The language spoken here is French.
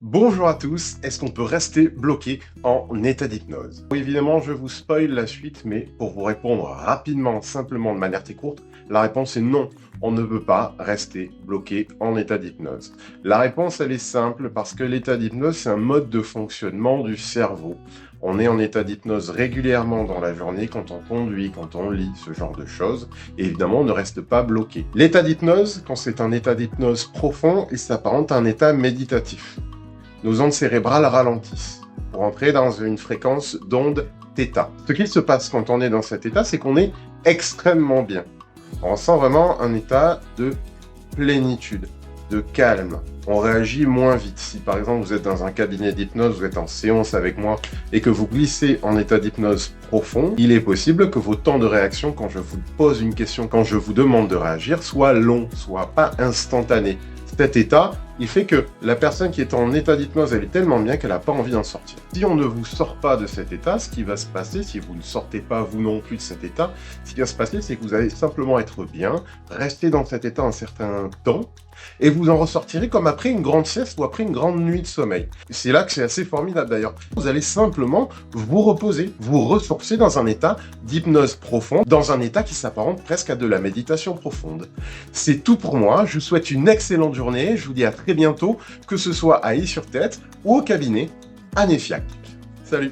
Bonjour à tous, est-ce qu'on peut rester bloqué en état d'hypnose? Oui, évidemment, je vous spoil la suite, mais pour vous répondre rapidement, simplement, de manière très courte, la réponse est non. On ne peut pas rester bloqué en état d'hypnose. La réponse, elle est simple, parce que l'état d'hypnose, c'est un mode de fonctionnement du cerveau. On est en état d'hypnose régulièrement dans la journée, quand on conduit, quand on lit, ce genre de choses. Et évidemment, on ne reste pas bloqué. L'état d'hypnose, quand c'est un état d'hypnose profond, il s'apparente à un état méditatif. Nos ondes cérébrales ralentissent pour entrer dans une fréquence d'onde θ. Ce qui se passe quand on est dans cet état, c'est qu'on est extrêmement bien. On ressent vraiment un état de plénitude, de calme. On réagit moins vite. Si par exemple vous êtes dans un cabinet d'hypnose, vous êtes en séance avec moi et que vous glissez en état d'hypnose profond, il est possible que vos temps de réaction quand je vous pose une question, quand je vous demande de réagir, soient longs, soient pas instantanés. Cet état, il fait que la personne qui est en état d'hypnose, elle est tellement bien qu'elle n'a pas envie d'en sortir. Si on ne vous sort pas de cet état, ce qui va se passer, si vous ne sortez pas vous non plus de cet état, ce qui va se passer, c'est que vous allez simplement être bien, rester dans cet état un certain temps, et vous en ressortirez comme après une grande sieste ou après une grande nuit de sommeil. C'est là que c'est assez formidable d'ailleurs. Vous allez simplement vous reposer, vous ressourcer dans un état d'hypnose profonde, dans un état qui s'apparente presque à de la méditation profonde. C'est tout pour moi, je vous souhaite une excellente journée, je vous dis à très bientôt, que ce soit à Ille-sur-Tête ou au cabinet à Nefiac. Salut!